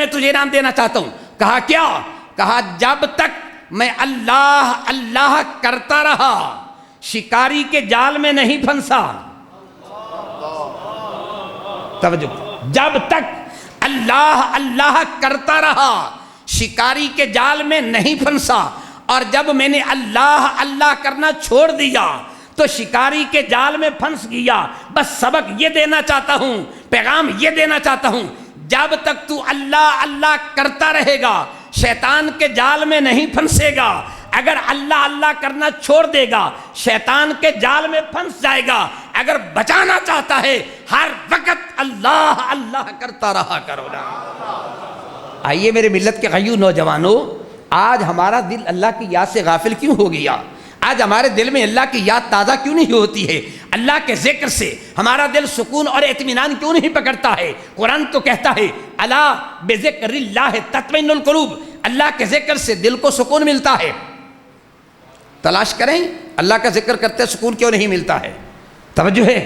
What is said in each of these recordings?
میں تجھے انعام دینا چاہتا ہوں۔ کہا کیا؟ کہا جب تک میں اللہ اللہ کرتا رہا شکاری کے جال میں نہیں پھنسا۔ توجہ، جب تک اللہ اللہ کرتا رہا شکاری کے جال میں نہیں پھنسا، اور جب میں نے اللہ اللہ کرنا چھوڑ دیا تو شکاری کے جال میں پھنس گیا۔ بس سبق یہ دینا چاہتا ہوں، پیغام یہ دینا چاہتا ہوں، جب تک تو اللہ اللہ کرتا رہے گا شیطان کے جال میں نہیں پھنسے گا۔ اگر اللہ اللہ کرنا چھوڑ دے گا شیطان کے جال میں پھنس جائے گا۔ اگر بچانا چاہتا ہے ہر وقت اللہ اللہ کرتا رہا کرو نا۔ آئیے میرے ملت کے غیور نوجوانوں، آج ہمارا دل اللہ کی یاد سے غافل کیوں ہو گیا؟ آج ہمارے دل میں اللہ کی یاد تازہ کیوں نہیں ہوتی ہے؟ اللہ کے ذکر سے ہمارا دل سکون اور اطمینان کیوں نہیں پکڑتا ہے؟ قرآن تو کہتا ہے الا بذکر اللہ تطمئن القلوب، اللہ کے ذکر سے دل کو سکون ملتا ہے۔ تلاش کریں اللہ کا ذکر کرتے سکون کیوں نہیں ملتا ہے۔ توجہ ہے،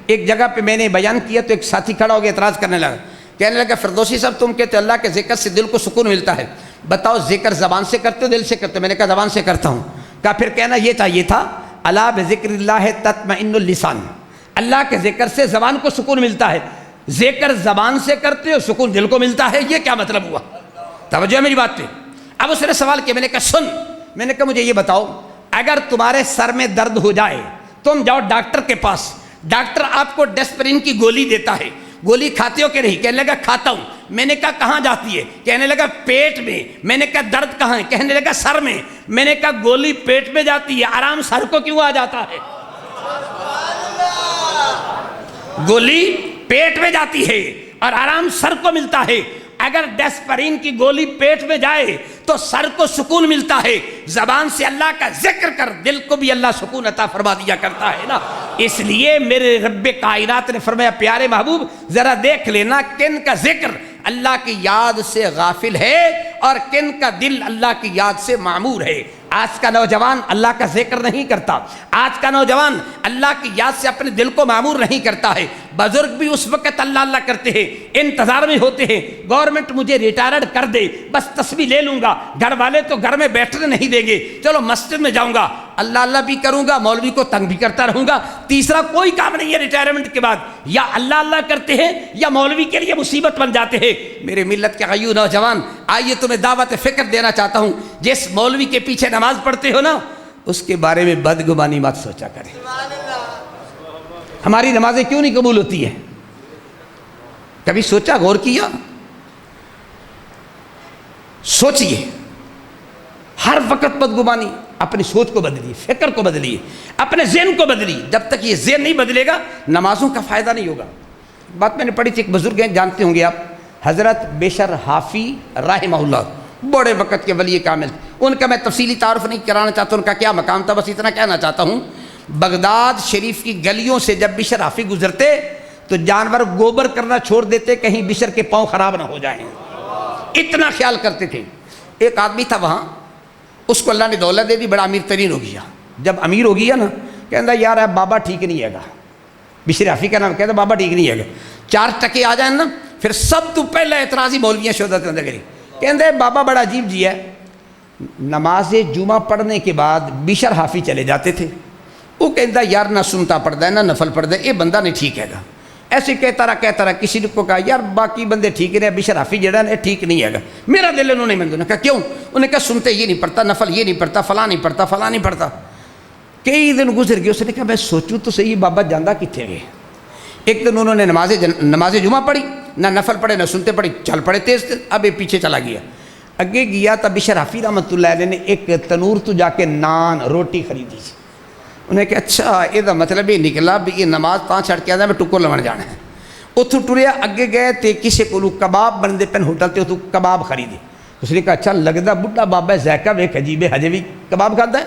ایک جگہ پہ میں نے بیان کیا تو ایک ساتھی کھڑا ہو گیا، اعتراض کرنے لگا، کہنے لگا فردوسی صاحب تم کہتے اللہ کے ذکر سے دل کو سکون ملتا ہے، بتاؤ ذکر زبان سے کرتے ہو دل سے کرتے ہو؟ میں نے کہا زبان سے کرتا ہوں۔ کہا پھر کہنا یہ چاہیے تھا الا بذکر اللہ تطمئن اللسان، اللہ کے ذکر سے زبان کو سکون ملتا ہے، ذکر زبان سے کرتے ہو سکون دل کو ملتا ہے، یہ کیا مطلب ہوا؟ توجہ ہے میری بات پہ۔ اب اس نے سوال کیا، میں نے کہا سن، میں نے کہا مجھے یہ بتاؤ اگر تمہارے سر میں درد ہو جائے تم جاؤ ڈاکٹر کے پاس، ڈاکٹر آپ کو ڈسپرین کی گولی دیتا ہے، گولی کھاتے ہو کہ نہیں؟ کہنے لگا کھاتا ہوں۔ میں نے کہا کہاں جاتی ہے؟ کہنے لگا پیٹ میں۔ میں نے کہا درد کہاں ہے؟ کہنے لگا سر میں۔ میں نے کہا گولی پیٹ میں جاتی ہے، آرام سر کو کیوں آ جاتا ہے؟ گولی پیٹ میں جاتی ہے اور آرام سر کو ملتا ہے۔ اگر ڈسپرین کی گولی پیٹ میں جائے تو سر کو سکون ملتا ہے، زبان سے اللہ کا ذکر کر دل کو بھی اللہ سکون عطا فرما دیا کرتا ہے نا۔ اس لیے میرے رب کائنات نے فرمایا پیارے محبوب ذرا دیکھ لینا کن کا ذکر اللہ کی یاد سے غافل ہے اور کن کا دل اللہ کی یاد سے معمور ہے۔ آج کا نوجوان اللہ کا ذکر نہیں کرتا، آج کا نوجوان اللہ کی یاد سے اپنے دل کو معمور نہیں کرتا ہے۔ بزرگ بھی اس وقت اللہ اللہ کرتے ہیں، انتظار میں ہوتے ہیں گورنمنٹ مجھے ریٹائرڈ کر دے، بس تسبیح لے لوں گا، گھر والے تو گھر میں بیٹھنے نہیں دیں گے، چلو مسجد میں جاؤں گا، اللہ اللہ بھی کروں گا، مولوی کو تنگ بھی کرتا رہوں گا، تیسرا کوئی کام نہیں ہے ریٹائرمنٹ کے بعد۔ یا اللہ اللہ کرتے ہیں یا مولوی کے لیے مصیبت بن جاتے ہیں۔ میرے ملت کے غیور نوجوان، آئیے تمہیں دعوت فکر دینا چاہتا ہوں، جس مولوی کے پیچھے نماز پڑھتے ہو نا اس کے بارے میں بدگمانی مت سوچا کریں۔ ہماری نمازیں کیوں نہیں قبول ہوتی ہیں؟ کبھی سوچا، غور کیا؟ سوچئے، ہر وقت بدگمانی، اپنی سوچ کو بدلیے، فکر کو بدلیے، اپنے ذہن کو بدلیے۔ جب تک یہ ذہن نہیں بدلے گا نمازوں کا فائدہ نہیں ہوگا۔ بات میں نے پڑھی تھی، ایک بزرگ ہیں جانتے ہوں گے آپ، حضرت بشر حافی رحمہ اللہ، بڑے وقت کے ولی کامل، ان کا میں تفصیلی تعارف نہیں کرانا چاہتا، ان کا کیا مقام تھا، بس اتنا کہنا چاہتا ہوں بغداد شریف کی گلیوں سے جب بشر حافی گزرتے تو جانور گوبر کرنا چھوڑ دیتے کہیں بشر کے پاؤں خراب نہ ہو جائیں، اتنا خیال کرتے تھے۔ ایک آدمی تھا وہاں، اس کو اللہ نے دولت دے دی، بڑا امیر ترین ہو گیا۔ جب امیر ہو گیا نا کہتا یار اب بابا ٹھیک نہیں ہے گا، بشر حافی کا نام کہتا بابا ٹھیک نہیں ہے گا، 4 ٹکے آ جائیں نا پھر سب تو پہلے اعتراضی مولویاں شہادت اندر کری، کہتے بابا بڑا عجیب جی ہے، نماز جمعہ پڑھنے کے بعد بشر حافی چلے جاتے تھے، وہ کہتا یار نہ سنتا پڑھتا ہے نہ نفل پڑھتا ہے، یہ بندہ نہیں ٹھیک ہے گا۔ ایسے کہتا رہا، کسی نے کو کہا یار باقی بندے ٹھیک رہے، بشر حافی جڑا ہے ٹھیک نہیں ہے گا، میرا دل انہوں نے منظور کہا کیوں؟ انہوں نے کہا سنتے یہ نہیں پڑھتا، نفل یہ نہیں پڑھتا، فلاں نہیں پڑھتا، فلاں نہیں پڑھتا۔ کئی دن گزر گئے، اس نے کہا میں سوچوں تو صحیح بابا جاندہ کتنے گئے۔ ایک دن انہوں نے نماز جمعہ پڑھی، نہ نفل پڑھے نہ سنتے پڑھی، چل پڑے تیز، اب یہ پیچھے چلا گیا۔ اگے گیا تب بشر حافی رحمۃ اللہ علیہ نے ایک تنور تو جا کے نان روٹی خریدی، انہیں کہا اچھا یہ مطلب یہ نکلا بھی یہ نماز تاں چھڑ کے آدھا میں ٹکر لمن جانا ہے۔ اتھو ٹریا اگے گئے تے کسی کو کباب بنتے پین ہوٹل تے اتھو کباب خریدے، اس نے کہا اچھا لگتا بڑھا بابا ذائقہ ویک عجیب ہے، ہجے بھی کباب کھاتا ہے۔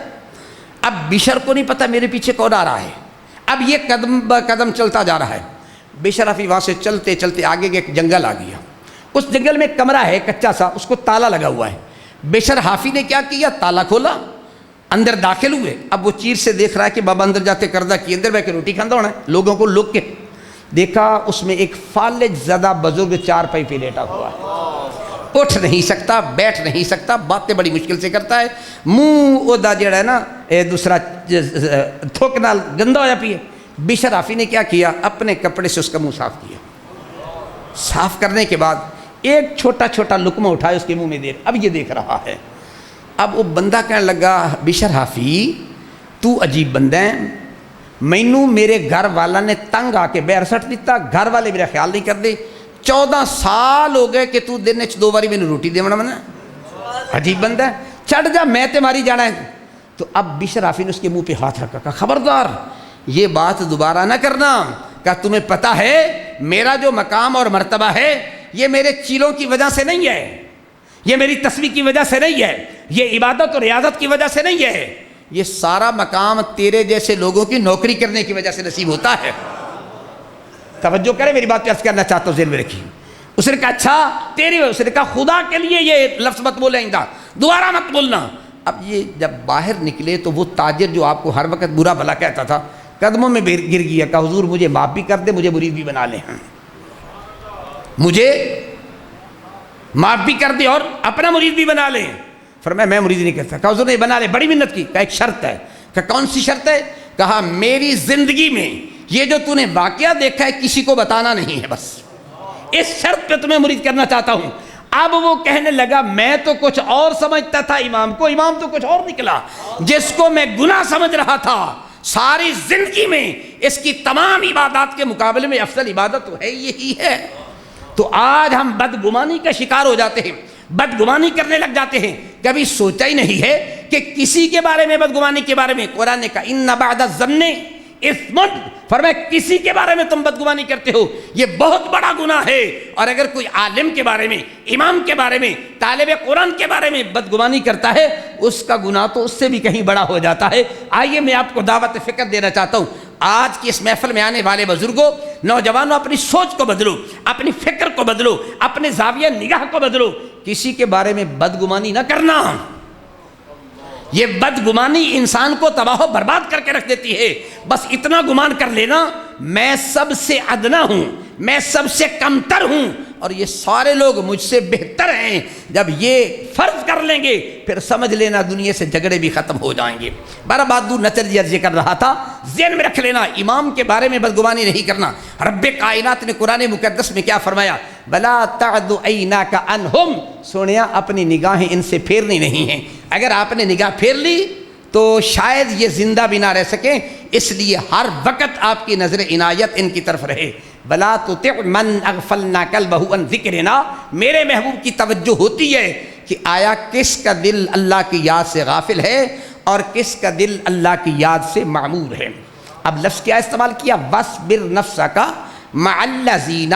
اب بشر کو نہیں پتہ میرے پیچھے کون آ رہا ہے، اب یہ قدم قدم چلتا جا رہا ہے۔ بشر حافی وہاں سے چلتے چلتے آگے کے ایک جنگل آ گیا، اس جنگل میں ایک کمرہ ہے کچا سا، اس کو تالا لگا ہوا ہے۔ بشر حافی نے کیا کیا، تالا کھولا، اندر داخل ہوئے۔ اب وہ چیر سے دیکھ رہا ہے کہ بابا اندر جاتے کردہ کی، اندر بیٹھ کے روٹی کھاندہ ہونا ہے، لوگوں کو لوگ کے دیکھا اس میں ایک فالج زدہ بزرگ 4 پائی پہ لیٹا ہوا ہے۔ اٹھ نہیں سکتا، بیٹھ نہیں سکتا، باتیں بڑی مشکل سے کرتا ہے، منہ اودا جڑا ہے نا دوسرا تھوک نال گندا ہویا پی ہے۔ بشر حافی نے کیا کیا، اپنے کپڑے سے اس کا منہ صاف کیا، صاف کرنے کے بعد ایک چھوٹا چھوٹا لقمہ اٹھایا اس کے منہ میں دے، اب یہ دیکھ رہا ہے۔ اب وہ بندہ کہنے لگا بشر حافی تو عجیب بندہ ہے، مینوں میرے گھر والا نے تنگ آ کے بیر سٹ دیتا، گھر والے میرا خیال نہیں کر دے، 14 سال ہو گئے کہ تو دن میں 2 باری مینوں روٹی دے منا، عجیب بندہ ہے، چڑھ جا میں تے ماری جانا ہے۔ تو اب بشر حافی نے اس کے منہ پہ ہاتھ رکھا، کہا خبردار یہ بات دوبارہ نہ کرنا، کہ تمہیں پتہ ہے میرا جو مقام اور مرتبہ ہے یہ میرے چیلوں کی وجہ سے نہیں ہے، یہ میری تسبیح کی وجہ سے نہیں ہے، یہ عبادت اور ریاضت کی وجہ سے نہیں ہے، یہ سارا مقام تیرے جیسے لوگوں کی نوکری کرنے کی وجہ سے نصیب ہوتا ہے۔ توجہ کرے میری بات پہ عرض کرنا چاہتا ہوں، ذہن میں رکھیے۔ اس نے کہا اچھا تیری وجہ، اس نے کہا خدا کے لیے یہ لفظ مت بولیں گا، دوبارہ مت بولنا۔ اب یہ جب باہر نکلے تو وہ تاجر جو آپ کو ہر وقت برا بھلا کہتا تھا قدموں میں گر گیا، کہا حضور مجھے معاف بھی کر دے، مجھے مرید بھی بنا لیں، مجھے معاف بھی کر دے اور اپنا مرید بھی بنا لیں۔ فرمایا میں مرید نہیں کرتا، کہا حضور نے بنا لے، بڑی منت کی، کہا ایک شرط ہے، کہا کون سی شرط ہے؟ کہا میری زندگی میں یہ جو تو نے واقعہ دیکھا ہے کسی کو بتانا نہیں ہے، بس اس شرط پہ تمہیں مرید کرنا چاہتا ہوں۔ اب وہ کہنے لگا میں تو کچھ اور سمجھتا تھا امام کو، امام تو کچھ اور نکلا، جس کو میں گناہ سمجھ رہا تھا ساری زندگی میں اس کی تمام عبادات کے مقابلے میں افضل عبادت تو ہے یہی ہے۔ تو آج ہم بدگمانی کا شکار ہو جاتے ہیں، بدگمانی کرنے لگ جاتے ہیں، کبھی سوچا ہی نہیں ہے کہ کسی کے بارے میں بدگمانی کے بارے میں قرآن نے کہا ان بعد الظن اثم، فرمایا کسی کے بارے میں تم بدگمانی کرتے ہو یہ بہت بڑا گناہ ہے۔ اور اگر کوئی عالم کے بارے میں، امام کے بارے میں، طالب قرآن کے بارے میں بدگمانی کرتا ہے اس کا گناہ تو اس سے بھی کہیں بڑا ہو جاتا ہے۔ آئیے میں آپ کو دعوت فکر دینا چاہتا ہوں، آج کی اس محفل میں آنے والے بزرگوں، نوجوانوں، اپنی سوچ کو بدلو، اپنی فکر کو بدلو، اپنے زاویہ نگاہ کو بدلو، کسی کے بارے میں بدگمانی نہ کرنا۔ یہ بدگمانی انسان کو تباہ و برباد کر کے رکھ دیتی ہے۔ بس اتنا گمان کر لینا میں سب سے ادنا ہوں، میں سب سے کمتر ہوں اور یہ سارے لوگ مجھ سے بہتر ہیں، جب یہ فرض کر لیں گے پھر سمجھ لینا دنیا سے جھگڑے بھی ختم ہو جائیں گے۔ بارہ بات دور نچر جی عرض کر رہا تھا، ذہن میں رکھ لینا امام کے بارے میں بدگمانی نہیں کرنا۔ رب کائنات نے قرآن مقدس میں کیا فرمایا؟ بلا تعد عیناک عنہم، سونیا اپنی نگاہیں ان سے پھیرنی نہیں ہیں، اگر آپ نے نگاہ پھیر لی تو شاید یہ زندہ بھی نہ رہ سکیں، اس لیے ہر وقت آپ کی نظر عنایت ان کی طرف رہے۔ بلا تطع من اغفلنا قلبہ عن ذکرنا، میرے محبوب کی توجہ ہوتی ہے کہ آیا کس کا دل اللہ کی یاد سے غافل ہے اور کس کا دل اللہ کی یاد سے معمور ہے۔ اب لفظ کیا استعمال کیا؟ وَاصْبِرْ نَفْسَكَ مَعَ الَّذِينَ،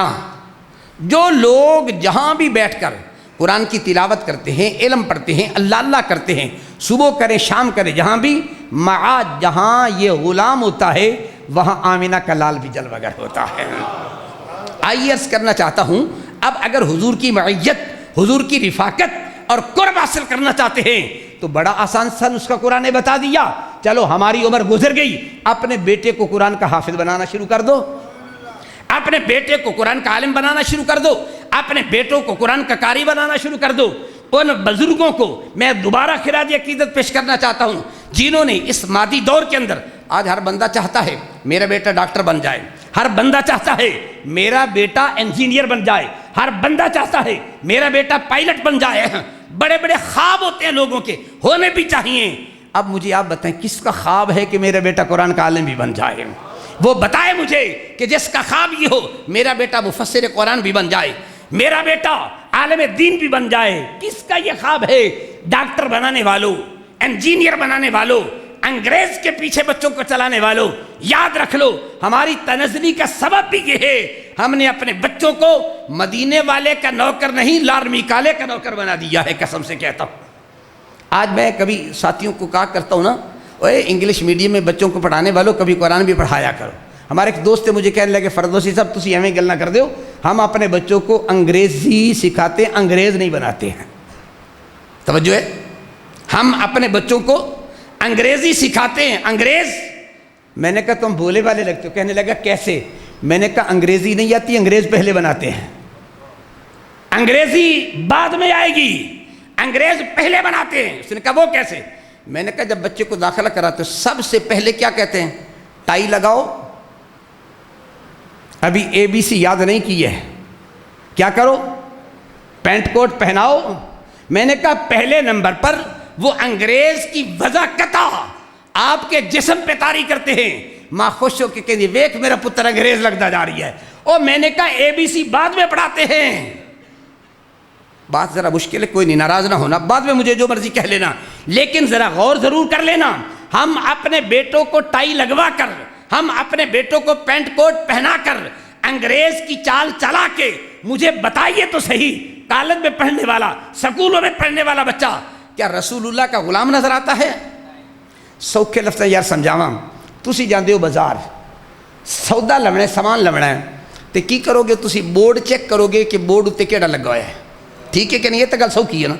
جو لوگ جہاں بھی بیٹھ کر قرآن کی تلاوت کرتے ہیں، علم پڑھتے ہیں، اللہ اللہ کرتے ہیں، صبح کریں شام کریں، جہاں بھی مع، جہاں یہ غلام ہوتا ہے وہاں آمینہ کا لال بھی جلوگر ہوتا ہے۔ آئیے عرض کرنا چاہتا ہوں، اب اگر حضور کی معیت، حضور کی رفاقت اور قرب حاصل کرنا چاہتے ہیں تو بڑا آسان سا نسخہ قرآن نے بتا دیا۔ چلو ہماری عمر گزر گئی، اپنے بیٹے کو قرآن کا حافظ بنانا شروع کر دو، اپنے بیٹے کو قرآن کا عالم بنانا شروع کر دو، اپنے بیٹوں کو قرآن کا قاری بنانا شروع کر دو۔ ان بزرگوں کو میں دوبارہ خراج عقیدت پیش کرنا چاہتا ہوں جنہوں نے اس مادی دور کے اندر، آج ہر بندہ چاہتا ہے میرا بیٹا ڈاکٹر بن جائے، ہر بندہ چاہتا ہے میرا بیٹا انجینئر بن جائے، ہر بندہ چاہتا ہے میرا بیٹا پائلٹ بن جائے، بڑے بڑے خواب ہوتے ہیں لوگوں کے، ہونے بھی چاہیے۔ اب مجھے آپ بتائیں کس کا خواب ہے کہ میرا بیٹا قرآن کا عالم بھی بن جائے؟ وہ بتائے مجھے کہ جس کا خواب یہ ہو میرا بیٹا مفسر قرآن بھی بن جائے، میرا بیٹا عالم دین بھی بن جائے۔ کس کا یہ خواب ہے؟ ڈاکٹر بنانے والوں، انجینئر بنانے والوں، انگریز کے پیچھے بچوں کو چلانے والوں، یاد رکھ لو ہماری تنزلی کا سبب بھی یہ ہے، ہم نے اپنے بچوں کو مدینے والے کا نوکر نہیں لارڈ میکالے کا نوکر بنا دیا ہے، قسم سے کہتا ہوں۔ آج میں کبھی ساتھیوں کو کہا کرتا ہوں نا، اوے انگلش میڈیم میں بچوں کو پڑھانے والوں کبھی قرآن بھی پڑھایا کرو۔ ہمارے ایک دوست مجھے کہنے لگے فردوسی صاحب تسی ایویں گل نہ کر دیو، ہم اپنے بچوں کو انگریزی سکھاتے ہیں، انگریز نہیں بناتے ہیں۔ توجہ ہے، ہم اپنے بچوں کو انگریزی سکھاتے ہیں، انگریز۔ میں نے کہا تم بھولے والے لگتے ہو، کہنے لگا کیسے؟ میں نے کہا انگریزی نہیں آتی، انگریز پہلے بناتے ہیں، انگریزی بعد میں آئے گی، انگریز پہلے بناتے ہیں۔ اس نے کہا وہ کیسے؟ میں نے کہا جب بچے کو داخلہ کراتے ہو سب سے پہلے کیا کہتے ہیں؟ ٹائی لگاؤ۔ ابھی ABC یاد نہیں کی ہے، کیا کرو؟ پینٹ کوٹ پہناؤ۔ میں نے کہا پہلے نمبر پر وہ انگریز کی وضاحت آپ کے جسم پہ طاری کرتے ہیں، ماں خوش ہو کے کہتی ویک میرا پتر انگریز لگتا جا رہی ہے۔ اور میں نے کہا ABC بعد میں پڑھاتے ہیں۔ بات ذرا مشکل ہے، کوئی نہیں، ناراض نہ ہونا، بعد میں مجھے جو مرضی کہہ لینا، لیکن ذرا غور ضرور کر لینا۔ ہم اپنے بیٹوں کو ٹائی لگوا کر، ہم اپنے بیٹوں کو پینٹ کوٹ پہنا کر انگریز کی چال چلا کے مجھے بتائیے تو صحیح، کالج میں پڑھنے والا، سکولوں میں پڑھنے والا بچہ کیا رسول اللہ کا غلام نظر آتا ہے؟ سوکھے لفظ یار سمجھاواں، تسی جاندے ہو بازار سودا لونا ہے، سامان لونا ہے، تے کی کرو گے؟ تسی بورڈ چیک کرو گے کہ بورڈ اتنے کیڑا لگا ہوا ہے، ٹھیک ہے کہ نہیں؟ یہ تو گل سوکھی ہے نا۔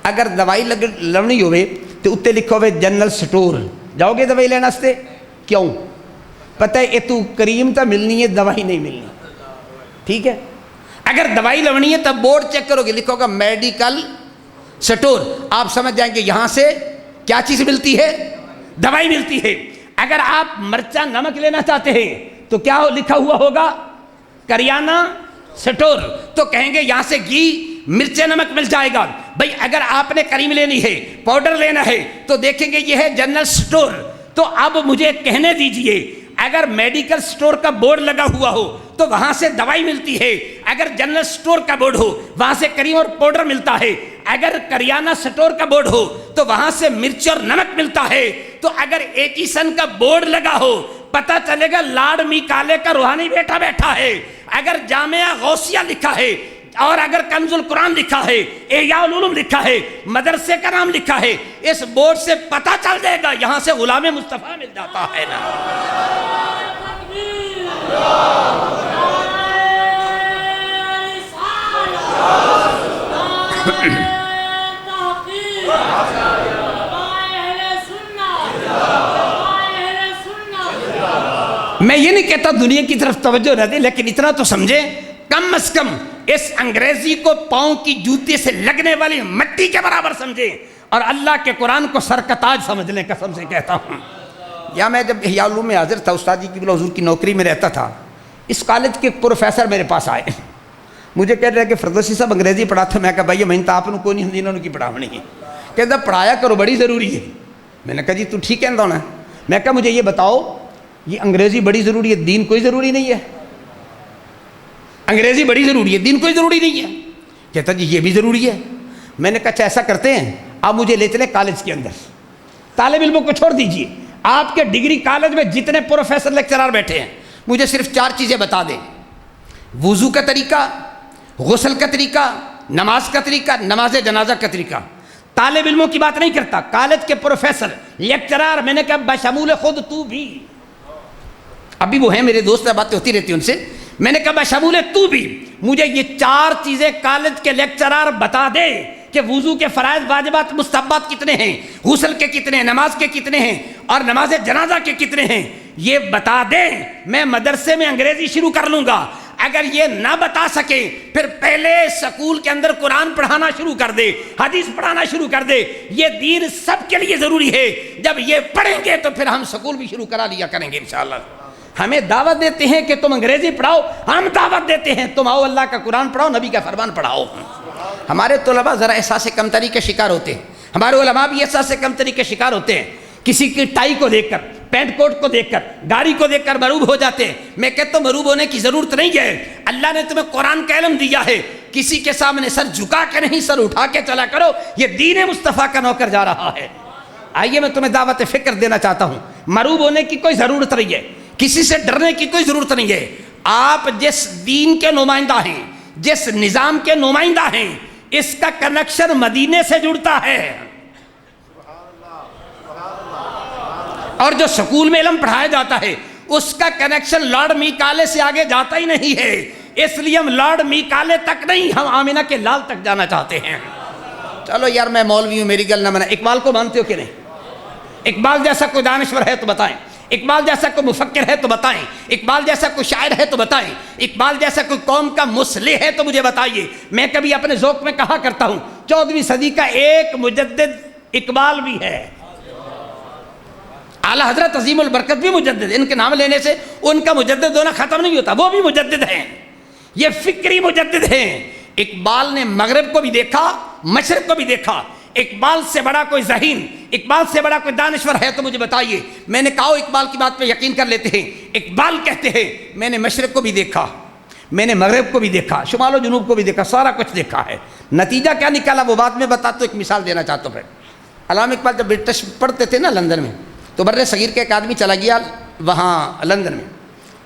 اگر دوائی لونی ہوئے تو اتنے لکھا ہوئے جنرل سٹور، جاؤ گے دوائی لینا واسطے؟ کیوں؟ پتہ ہے یہ تو کریم تو ملنی ہے، دوائی نہیں ملنی، ٹھیک ہے؟ اگر دوائی لونی ہے تب بورڈ چیک کرو گے، لکھو گا میڈیکل سٹور، آپ سمجھ جائیں گے یہاں سے کیا چیز ملتی ہے؟ دوائی ملتی ہے۔ اگر آپ مرچا نمک لینا چاہتے ہیں تو کیا لکھا ہوا ہوگا؟ کریانہ سٹور، تو کہیں گے یہاں سے گھی مرچ نمک مل جائے گا۔ بھئی اگر آپ نے کریم لینی ہے، پاؤڈر لینا ہے تو دیکھیں گے یہ ہے جنرل سٹور۔ تو اب مجھے کہنے دیجئے اگر میڈیکل سٹور کا بورڈ لگا ہوا ہو تو وہاں سے دوائی ملتی ہے، اگر جنرل سٹور کا بورڈ ہو وہاں سے کریم اور پاؤڈر ملتا ہے، اگر کریانہ سٹور کا بورڈ ہو تو وہاں سے مرچ اور نمک ملتا ہے۔ تو اگر ایچیسن کا بورڈ لگا ہو پتہ چلے گا لاڈ میکالے کا روحانی بیٹا بیٹھا ہے۔ اگر جامعہ غوثیہ لکھا ہے اور اگر کنز القرآن لکھا ہے، احیاء العلوم لکھا ہے، مدرسے کا نام لکھا ہے، اس بورڈ سے پتہ چل جائے گا یہاں سے غلام مصطفیٰ مل جاتا ہے نا۔ میں یہ نہیں کہتا دنیا کی طرف توجہ نہ دے، لیکن اتنا تو سمجھے کم از کم اس انگریزی کو پاؤں کی جوتے سے لگنے والی مٹی کے برابر سمجھے اور اللہ کے قرآن کو سر کا تاج سمجھ لیں، قسم سے کہتا ہوں۔ یا میں جب احیاء العلوم میں حاضر تھا، استاد جی کی بلا حضور کی نوکری میں رہتا تھا، اس کالج کے پروفیسر میرے پاس آئے، مجھے کہہ رہے کہ فردوسی صاحب انگریزی پڑھاتے، میں کہا بھائی میں تو آپ کو نہیں ہوں انہوں کی پڑھاونی ہے، کہتا پڑھایا کرو بڑی ضروری ہے۔ میں نے کہا جی تو ٹھیک ہے نا، میں کہا مجھے یہ بتاؤ یہ انگریزی بڑی ضروری ہے، دین کوئی ضروری نہیں ہے؟ انگریزی بڑی ضروری ہے، دین کوئی ضروری نہیں ہے؟ کہتا جی یہ بھی ضروری ہے۔ میں نے کہا اچھا ایسا کرتے ہیں آپ مجھے لے چلیں کالج کے اندر، طالب علموں کو چھوڑ دیجئے، آپ کے ڈگری کالج میں جتنے پروفیسر لیکچرار بیٹھے ہیں مجھے صرف 4 چیزیں بتا دیں، وضو کا طریقہ، غسل کا طریقہ، نماز کا طریقہ، نماز جنازہ کا طریقہ۔ طالب علموں کی بات نہیں کرتا، کالج کے پروفیسر لیکچرار، میں نے کہا بشمول خود تو بھی، ابھی وہ ہیں میرے دوست، باتیں ہوتی رہتی ان سے، میں نے کہا بشمول تو بھی مجھے یہ 4 چیزیں کالج کے لیکچرار بتا دے کہ وضو کے فرائض واجبات مستحبات کتنے ہیں، غسل کے کتنے ہیں، نماز کے کتنے ہیں اور نماز جنازہ کے کتنے ہیں، یہ بتا دیں، میں مدرسے میں انگریزی شروع کر لوں گا۔ اگر یہ نہ بتا سکے پھر پہلے سکول کے اندر قرآن پڑھانا شروع کر دے، حدیث پڑھانا شروع کر دے، یہ دین سب کے لیے ضروری ہے۔ جب یہ پڑھیں گے تو پھر ہم سکول بھی شروع کرا لیا کریں گے انشاءاللہ۔ ہمیں دعوت دیتے ہیں کہ تم انگریزی پڑھاؤ، ہم دعوت دیتے ہیں تم آؤ اللہ کا قرآن پڑھاؤ، نبی کا فرمان پڑھاؤ۔ ہمارے طلباء ذرا احساس کمتری کے شکار ہوتے ہیں، ہمارے علماء بھی احساس کمتری کے شکار ہوتے ہیں، کسی کی ٹائی کو دیکھ کر، پینٹ کوٹ کو دیکھ کر، گاڑی کو دیکھ کر مروب ہو جاتے ہیں۔ میں کہتا ہوں مروب ہونے کی ضرورت نہیں ہے، اللہ نے تمہیں قرآن کا علم دیا ہے، کسی کے سامنے سر جھکا کے نہیں سر اٹھا کے چلا کرو، یہ دین مصطفیٰ کا نوکر جا رہا ہے۔ آئیے میں تمہیں دعوت فکر دینا چاہتا ہوں، مروب ہونے کی کوئی ضرورت نہیں ہے، کسی سے ڈرنے کی کوئی ضرورت نہیں ہے۔ آپ جس دین کے نمائندہ ہیں، جس نظام کے نمائندہ ہیں، اس کا کنیکشن مدینے سے جڑتا ہے، اور جو سکول میں علم پڑھایا جاتا ہے اس کا کنیکشن لارڈ میکالے سے آگے جاتا ہی نہیں ہے، اس لیے ہم لارڈ میکالے تک نہیں، ہم آمینہ کے لال تک جانا چاہتے ہیں۔ چلو یار میں مولوی ہوں، میری گل نہ منا، اقبال کو مانتے ہو کہ نہیں؟ اقبال جیسا کوئی دانشور ہے تو بتائیں۔ اقبال جیسا کوئی مفکر ہے تو بتائیں، اقبال جیسا کوئی شاعر ہے تو بتائیں، اقبال جیسا کوئی قوم کا مصلح ہے تو مجھے بتائیے۔ میں کبھی اپنے ذوق میں کہا کرتا ہوں 14ویں صدی کا ایک مجدد اقبال بھی ہے، اعلیٰ حضرت عظیم البرکت بھی مجدد، ان کے نام لینے سے ان کا مجدد ہونا ختم نہیں ہوتا، وہ بھی مجدد ہیں، یہ فکری مجدد ہیں۔ اقبال نے مغرب کو بھی دیکھا، مشرق کو بھی دیکھا۔ اقبال سے بڑا کوئی ذہین، اقبال سے بڑا کوئی دانشور ہے تو مجھے بتائیے۔ میں نے کہا اقبال کی بات پہ یقین کر لیتے ہیں۔ اقبال کہتے ہیں میں نے مشرق کو بھی دیکھا، میں نے مغرب کو بھی دیکھا، شمال و جنوب کو بھی دیکھا، سارا کچھ دیکھا ہے۔ نتیجہ کیا نکالا وہ بعد میں بتاتا ہوں، ایک مثال دینا چاہتا ہوں۔ علامہ اقبال جب برٹش پڑھتے تھے نا لندن میں، تو بر صغیر کے ایک آدمی چلا گیا وہاں لندن میں،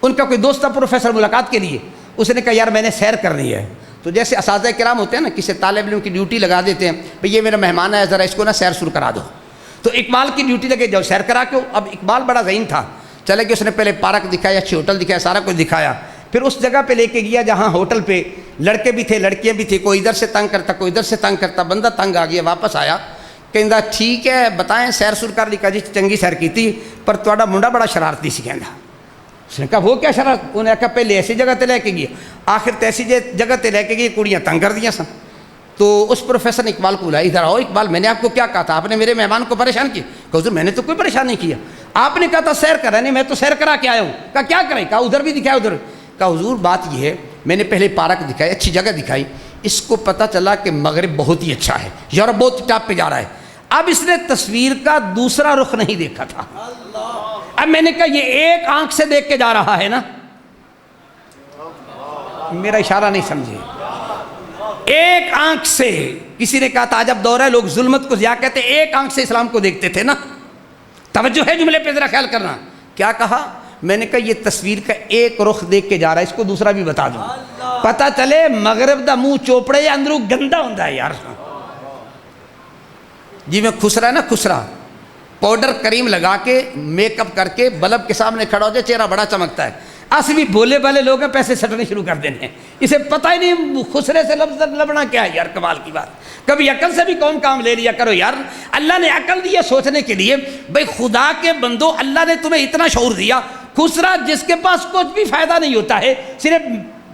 ان کا کوئی دوست تھا پروفیسر، ملاقات کے لیے۔ اس نے کہا یار میں نے سیر کرنی ہے۔ تو جیسے اساتذہ کرام ہوتے ہیں نا، کسی طالب علم کی ڈیوٹی لگا دیتے ہیں، بھئی یہ میرا مہمان ہے ذرا اس کو نا سیر شروع کرا دو، تو اقبال کی ڈیوٹی لگے جاؤ سیر کرا کے۔ اب اقبال بڑا ذہین تھا، چلے کہ اس نے پہلے پارک دکھایا، اچھی ہوٹل دکھایا، سارا کچھ دکھایا، پھر اس جگہ پہ لے کے گیا جہاں ہوٹل پہ لڑکے بھی تھے لڑکیاں بھی تھیں، کوئی ادھر سے تنگ کرتا کوئی ادھر سے تنگ کرتا، بندہ تنگ آ گیا، واپس آیا کہندا ٹھیک ہے بتائیں سیر سر کر لی، کہا جی چنگی سیر کی تھی پر تہاڈا منڈا بڑا شرارتی سی کہندا۔ اس نے کہا وہ کیا شرارت؟ انہوں نے کہا پہلے ایسی جگہ تے لے کے گیا، آخر تے ایسی جگہ تے لے کے گئی کڑیاں تنگ کر دیا سن۔ تو اس پروفیسر نے اقبال کو بلایا، ادھر آؤ اقبال میں نے آپ کو کیا کہا تھا، آپ نے میرے مہمان کو پریشان کیا؟ کہا حضور میں نے تو کوئی پریشان نہیں کیا، آپ نے کہا تھا سیر کرا، نہیں میں تو سیر کرا کے آیا ہوں۔ کہا کیا کریں؟ کہا ادھر بھی دکھایا ادھر۔ کہا حضور بات یہ ہے میں نے پہلے پارک دکھائی، اچھی جگہ دکھائی، اس کو پتہ چلا کہ مغرب بہت ہی اچھا ہے، یورپ بہت ٹاپ پہ جا رہا ہے۔ اب اس نے تصویر کا دوسرا رخ نہیں دیکھا تھا۔ اب میں نے کہا یہ ایک آنکھ سے دیکھ کے جا رہا ہے نا، میرا اشارہ نہیں سمجھے، ایک آنکھ سے، کسی نے کہا تھا عجب دور ہے لوگ ظلمت کو ضیاء کہتے، ایک آنکھ سے اسلام کو دیکھتے تھے نا۔ توجہ ہے جملے پہ ذرا خیال کرنا۔ کیا کہا؟ میں نے کہا یہ تصویر کا ایک رخ دیکھ کے جا رہا ہے، اس کو دوسرا بھی بتا دوں، پتہ چلے مغرب دا منہ چوپڑے یا اندروں گندا ہوندا ہے یار۔ جی میں خسرا ہے نا، خسرا پاؤڈر کریم لگا کے میک اپ کر کے بلب کے سامنے کھڑا ہو جائے چہرہ بڑا چمکتا ہے، اصلی بھولے والے لوگ ہیں پیسے سٹنے شروع کر دینے ہیں، اسے پتہ ہی نہیں خسرے سے لفظ لبنا کیا ہے یار، کمال کی بات۔ کبھی عقل سے بھی کام لے لیا کرو یار، اللہ نے عقل دی ہے سوچنے کے لیے، بھئی خدا کے بندو اللہ نے تمہیں اتنا شعور دیا، خسرا جس کے پاس کچھ بھی فائدہ نہیں ہوتا ہے، صرف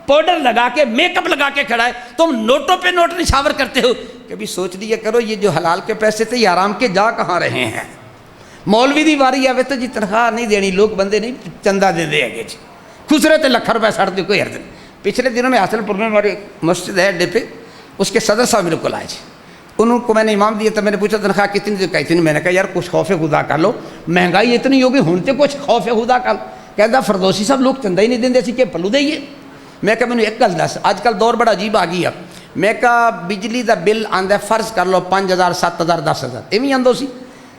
پاؤڈر لگا کے میک اپ لگا کے کھڑا ہے، تم نوٹوں پہ نوٹ نشاور کرتے ہو۔ کبھی سوچ لیا کرو یہ جو حلال کے پیسے تھے یہ حرام کے جا کہاں رہے ہیں۔ مولوی دی واری آوے تو جی تنخواہ نہیں دینی، لوگ بندے نہیں چندہ دے دے گے جی، خسرے تے لکھ روپے سڑ دے کوئی حرض نہیں۔ پچھلے دنوں میں حاصل پور میں ہماری مسجد ہے اڈے پہ، اس کے صدر صاحب میرے کو لائے جی، انہوں کو میں نے امام دیا تھا، میں نے پوچھا تنخواہ کتنی دی؟ کہا اتنی۔ میں نے کہا یار کچھ خوف خدا کر لو، مہنگائی اتنی ہوگی ہونتے کچھ خوف خدا کر لو۔ کہتا فردوسی صاحب لوگ چندہ ہی نہیں دیں سی کہ پلو دئیے۔ میں کہا میں ایک گل دس، آج کل دور بڑا عجیب آ گئی ہے، میں کہا بجلی دا بل آندا فرض کر لو 5000 7000 10000 ایویں آندو سی،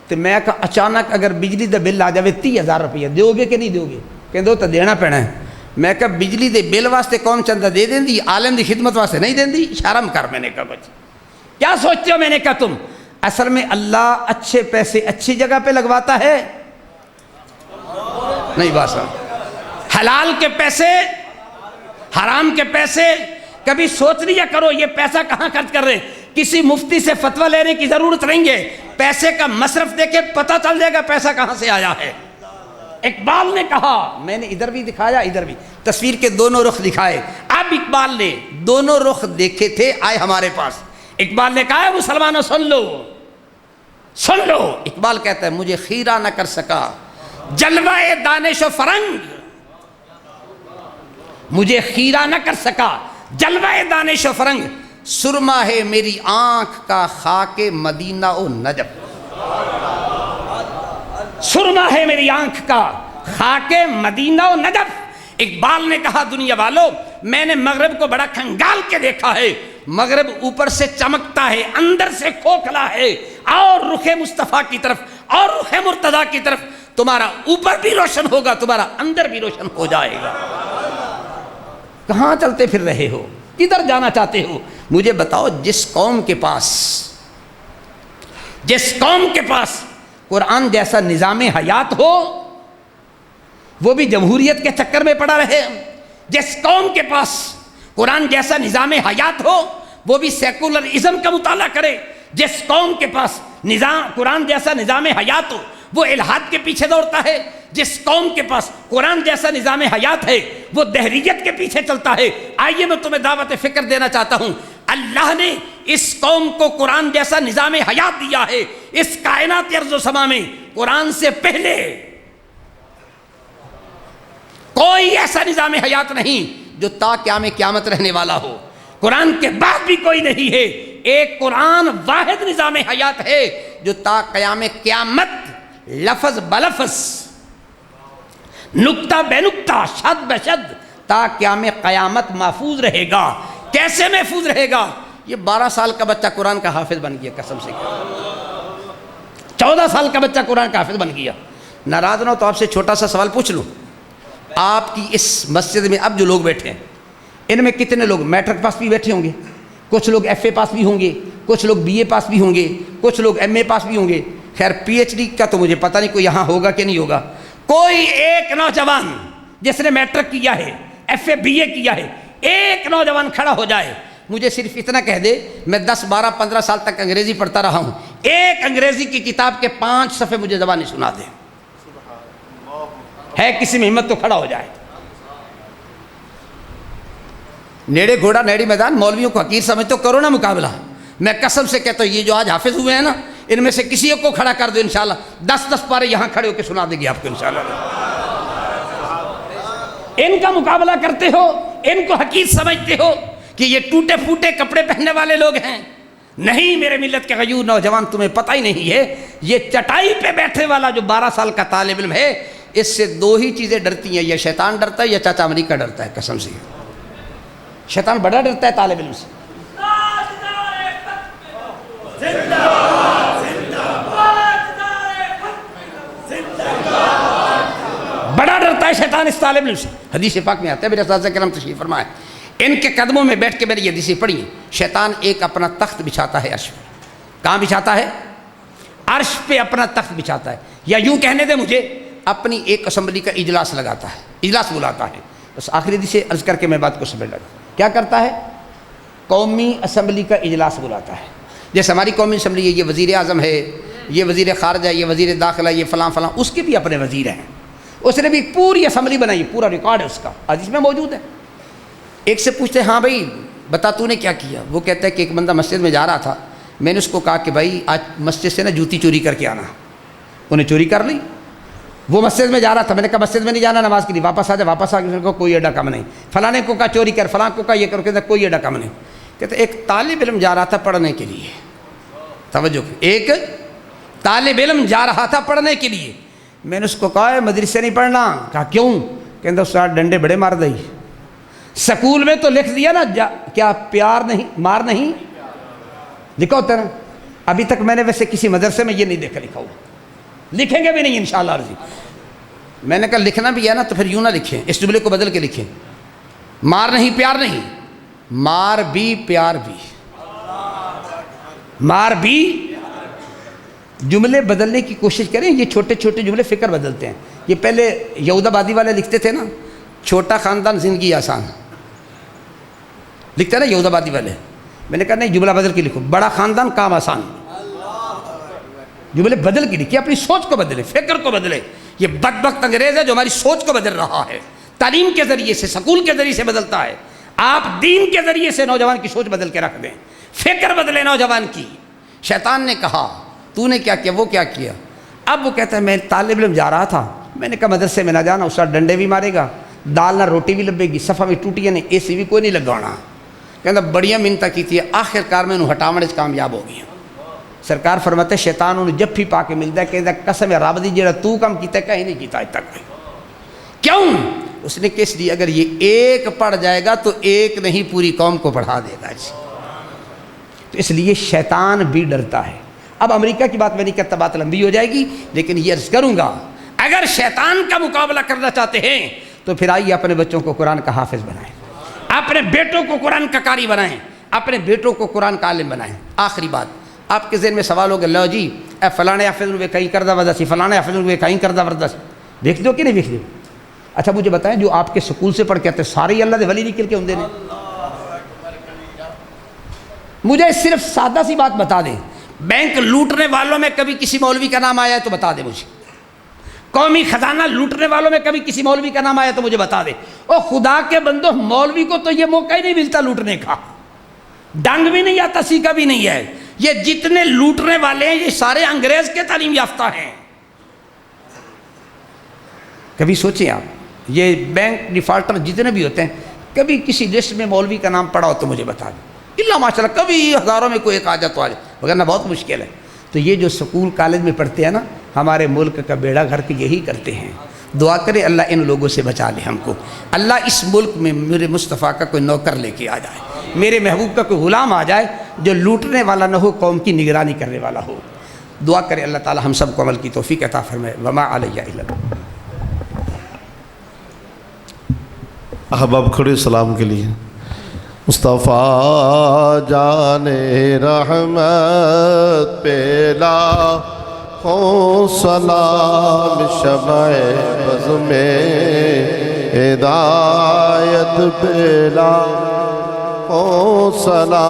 تو میں کہا اچانک اگر بجلی دا بل آ جائے 30000 روپیہ دیو گے کہ نہیں دیو گے؟ کہندے تو دینا پینا ہے۔ میں کہا بجلی دے بل واسطے قوم چندہ دے دیں دی، عالم دی خدمت واسطے نہیں دیں دی، شرم کر۔ میں نے کہا کچھ کیا سوچتے ہو؟ میں نے کہا تم اصل میں اللہ اچھے پیسے اچھی جگہ پہ لگواتا ہے نہیں، بس حلال کے پیسے حرام کے پیسے کبھی سوچ لیا کرو یہ پیسہ کہاں خرچ کر رہے ہیں۔ کسی مفتی سے فتویٰ لینے کی ضرورت نہیں ہے، پیسے کا مصرف دیکھے پتہ چل جائے گا پیسہ کہاں سے آیا ہے۔ اقبال نے کہا، میں نے ادھر بھی دکھایا ادھر بھی، تصویر کے دونوں رخ دکھائے۔ اب اقبال نے دونوں رخ دیکھے تھے، آئے ہمارے پاس۔ اقبال نے کہا ہے مسلمانوں سن لو سن لو، اقبال کہتا ہے مجھے خیرہ نہ کر سکا جلوہ دانش و فرنگ، مجھے خیرہ نہ کر سکا جلوہ دانش و فرنگ، سرما ہے میری آنکھ کا خاک مدینہ و نجف، سرما ہے میری آنکھ کا خاک مدینہ و نجف۔ اقبال نے کہا دنیا والوں میں نے مغرب کو بڑا کھنگال کے دیکھا ہے، مغرب اوپر سے چمکتا ہے اندر سے کھوکھلا ہے، اور رخ مصطفیٰ کی طرف اور رخ مرتضیٰ کی طرف تمہارا اوپر بھی روشن ہوگا، تمہارا اندر بھی روشن ہو جائے گا۔ کہاں چلتے پھر رہے ہو؟ کدھر جانا چاہتے ہو؟ مجھے بتاؤ، جس قوم کے پاس قرآن جیسا نظام حیات ہو وہ بھی جمہوریت کے چکر میں پڑا رہے، جس قوم کے پاس قرآن جیسا نظام حیات ہو وہ بھی سیکولرزم کا مطالعہ کرے، جس قوم کے پاس قرآن جیسا نظام حیات ہو وہ الحاد کے پیچھے دوڑتا ہے، جس قوم کے پاس قرآن جیسا نظام حیات ہے وہ دہریت کے پیچھے چلتا ہے۔ آئیے میں تمہیں دعوت فکر دینا چاہتا ہوں، اللہ نے اس قوم کو قرآن جیسا نظام حیات دیا ہے۔ اس کائنات ارض و سما میں قرآن سے پہلے کوئی ایسا نظام حیات نہیں جو تا قیامت رہنے والا ہو، قرآن کے بعد بھی کوئی نہیں ہے۔ ایک قرآن واحد نظام حیات ہے جو تا قیامت لفظ بلفظ، نقطہ بے نقطہ، شد بے شد تا قیامت محفوظ رہے گا۔ کیسے محفوظ رہے گا؟ یہ 12 سال کا بچہ قرآن کا حافظ بن گیا، قسم سے 14 سال کا بچہ قرآن کا حافظ بن گیا۔ ناراض نہ ہو تو آپ سے چھوٹا سا سوال پوچھ لوں، آپ کی اس مسجد میں اب جو لوگ بیٹھے ہیں ان میں کتنے لوگ میٹرک پاس بھی بیٹھے ہوں گے؟ کچھ لوگ ایف اے پاس بھی ہوں گے، کچھ لوگ بی اے پاس بھی ہوں گے، کچھ لوگ ایم اے پاس بھی ہوں گے۔ خیر پی ایچ ڈی کا تو مجھے پتہ نہیں کوئی یہاں ہوگا کہ نہیں ہوگا۔ کوئی ایک نوجوان جس نے میٹرک کیا ہے، ایف اے بی اے کیا ہے، ایک نوجوان کھڑا ہو جائے، مجھے صرف اتنا کہہ دے میں 10 12 15 سال تک انگریزی پڑھتا رہا ہوں، ایک انگریزی کی کتاب کے 5 صفحے مجھے زبانی سنا دے، ہے کسی میں ہمت تو کھڑا ہو جائے۔ نیڑے گھوڑا نیڑی میدان، مولویوں کو حقیر سمجھ تو کرو نا مقابلہ۔ میں قسم سے کہتا ہوں یہ جو آج حافظ ہوئے ہیں نا، ان میں سے کسی ایک کو کھڑا کر دو انشاءاللہ 10 پارے یہاں کھڑے ہو کے سنا دے گی آپ کو انشاءاللہ۔ ان کا مقابلہ کرتے ہو، ان کو حقیر سمجھتے ہو کہ یہ ٹوٹے پھوٹے کپڑے پہننے والے لوگ ہیں۔ نہیں میرے ملت کے غیور نوجوان، تمہیں پتہ ہی نہیں ہے یہ چٹائی پہ بیٹھنے والا جو 12 سال کا طالب علم ہے، اس سے 2 ہی چیزیں ڈرتی ہیں، یا شیطان ڈرتا ہے یا چاچا امریکہ ڈرتا ہے۔ قسم سے شیطان بڑا ڈرتا ہے طالب علم سے۔ بڑا ڈرتا ہے شیطان اس طالب علم سے۔ حدیث پاک میں آتا ہے، میرے اساتذہ کرام تشریف فرمائے، ان کے قدموں میں بیٹھ کے میری یہ حدیثیں پڑھی ہیں، شیطان ایک اپنا تخت بچھاتا ہے عرش پہ۔ کہاں بچھاتا ہے؟ عرش پہ اپنا تخت بچھاتا ہے، یا یوں کہنے دے مجھے اپنی ایک اسمبلی کا اجلاس لگاتا ہے، اجلاس بلاتا ہے۔ بس آخری حدیث عرض کر کے میں بات کو سمجھ لگا۔ کیا کرتا ہے؟ قومی اسمبلی کا اجلاس بلاتا ہے۔ جیسے ہماری قومی اسمبلی ہے، یہ وزیر اعظم ہے، یہ وزیر خارجہ، یہ وزیر داخلہ، یہ فلاں فلاں، اس کے بھی اپنے وزیر ہیں۔ اس نے بھی پوری اسمبلی بنائی، پورا ریکارڈ ہے اس کا، حدیث میں موجود ہے۔ ایک سے پوچھتے ہیں ہاں بھائی بتا تو نے کیا کیا؟ وہ کہتا ہے کہ ایک بندہ مسجد میں جا رہا تھا، میں نے اس کو کہا کہ بھائی آج مسجد سے نا جوتی چوری کر کے آنا۔ انہیں چوری کر لی۔ وہ مسجد میں جا رہا تھا، میں نے کہا مسجد میں نہیں جانا نماز کے لیے، واپس آ جا۔ واپس آ کے کو کوئی ایڈا کم نہیں، فلاں کو کہا چوری کر، فلاں کو کہا یہ کر، کہتا کوئی ایڈا کم نہیں۔ کہتے ایک طالب علم جا رہا تھا پڑھنے کے لیے، توجہ، ایک طالب علم جا رہا تھا پڑھنے کے لیے، میں نے اس کو کہا مدرسے نہیں پڑھنا۔ کہا کیوں؟ کہتا اس ڈنڈے بڑے مار دئی، سکول میں تو لکھ دیا نا کیا پیار نہیں مار نہیں لکھا ہوتا نا۔ ابھی تک میں نے ویسے کسی مدرسے میں یہ نہیں دیکھا لکھا ہوا، لکھیں گے بھی نہیں انشاءاللہ عرضی۔ میں نے کہا لکھنا بھی ہے نا تو پھر یوں نہ لکھیں، اس جملے کو بدل کے لکھیں، مار نہیں پیار نہیں، مار بھی پیار بھی، مار بھی۔ جملے بدلنے کی کوشش کریں، یہ چھوٹے چھوٹے جملے فکر بدلتے ہیں۔ یہ پہلے یہود آبادی والے لکھتے تھے نا، چھوٹا خاندان زندگی آسان، لکھتے ہیں نا یہود آبادی والے۔ میں نے کہا نہیں جملہ بدل کے لکھو، بڑا خاندان کام آسان۔ جملے بدل کے لکھیں، اپنی سوچ کو بدلے، فکر کو بدلے۔ یہ بدبخت انگریز ہے جو ہماری سوچ کو بدل رہا ہے، تعلیم کے ذریعے سے، سکول کے ذریعے سے بدلتا ہے۔ آپ دین کے ذریعے سے نوجوان کی سوچ بدل کے رکھ دیں، فکر بدلے نوجوان کی۔ شیطان نے کہا تو نے کیا کیا؟ وہ کیا کیا؟ اب وہ کہتا ہے میں طالب علم جا رہا تھا، میں نے کہا مدرسے میں نہ جانا، اس کا ڈنڈے بھی مارے گا، دال نہ روٹی بھی لبے گی، صفحہ بھی ٹوٹیاں نہیں، اے سی بھی کوئی نہیں لگوانا۔ کہتا بڑیاں منتیں کی تھی، آخر کار میں انہوں ہٹاونے سے کامیاب ہو گیا۔ سرکار فرماتے شیطان انہوں جب بھی پا کے ملتا ہے کہتا قسم رب دی جڑا تو کام کیتا ہے کہیں نہیں کیتا آج تک۔ کیوں؟ اس نے کس لیے اگر یہ ایک پڑھ جائے گا تو ایک نہیں پوری قوم کو پڑھا دے گا۔ تو اس لیے شیطان بھی ڈرتا ہے۔ اب امریکہ کی بات میں نہیں کرتا، بات لمبی ہو جائے گی، لیکن یہ عرض کروں گا اگر شیطان کا مقابلہ کرنا چاہتے ہیں تو پھر آئیے اپنے بچوں کو قرآن کا حافظ بنائیں، اپنے بیٹوں کو قرآن کا قاری بنائیں، اپنے بیٹوں کو قرآن کا عالم بنائیں۔ آخری بات، آپ کے ذہن میں سوال ہوگا لو جی اے فلانے حافظ ہوئے کہیں کردہ وردہ سی، فلانے حافظ ہوئے کہیں کردہ وردہ سی، دیکھ دو کہ نہیں دیکھ دو؟ اچھا مجھے بتائیں جو آپ کے سکول سے پڑھ کے آتے سارے ہی اللہ دے ولی نکل کے ہوں دے نے؟ مجھے صرف سادہ سی بات بتا دیں، بینک لوٹنے والوں میں کبھی کسی مولوی کا نام آیا ہے تو بتا دیں مجھے، قومی خزانہ لوٹنے والوں میں کبھی کسی مولوی کا نام آیا تو مجھے بتا دے۔ او خدا کے بندو، مولوی کو تو یہ موقع ہی نہیں ملتا لوٹنے کا، ڈنگ بھی نہیں آتا، سیکھا بھی نہیں ہے۔ یہ جتنے لوٹنے والے ہیں یہ سارے انگریز کے تعلیم یافتہ ہیں۔ کبھی سوچیں آپ، یہ بینک ڈیفالٹر جتنے بھی ہوتے ہیں، کبھی کسی لسٹ میں مولوی کا نام پڑا ہو تو مجھے بتا دیں، اللہ ماشاء اللہ کبھی ہزاروں میں کوئی ایک آ جائے تو آ جائے، وگرنہ بہت مشکل ہے۔ تو یہ جو سکول کالج میں پڑھتے ہیں نا، ہمارے ملک کا بیڑا گھر کے یہی کرتے ہیں۔ دعا کرے اللہ ان لوگوں سے بچا لے ہم کو، اللہ اس ملک میں میرے مصطفیٰ کا کوئی نوکر لے کے آ جائے، میرے محبوب کا کوئی غلام آ جائے جو لوٹنے والا نہ ہو، قوم کی نگرانی کرنے والا ہو۔ دعا کرے اللہ تعالی ہم سب کو عمل کی توفیق عطا فرمائے۔ وما علیہ الا البلاغ۔ احباب کھڑے سلام کے لیے۔ مصطفیٰ جان رحمت پہ لاکھوں سلام، شمع بز میں ہدایت پہ لاکھوں سلام۔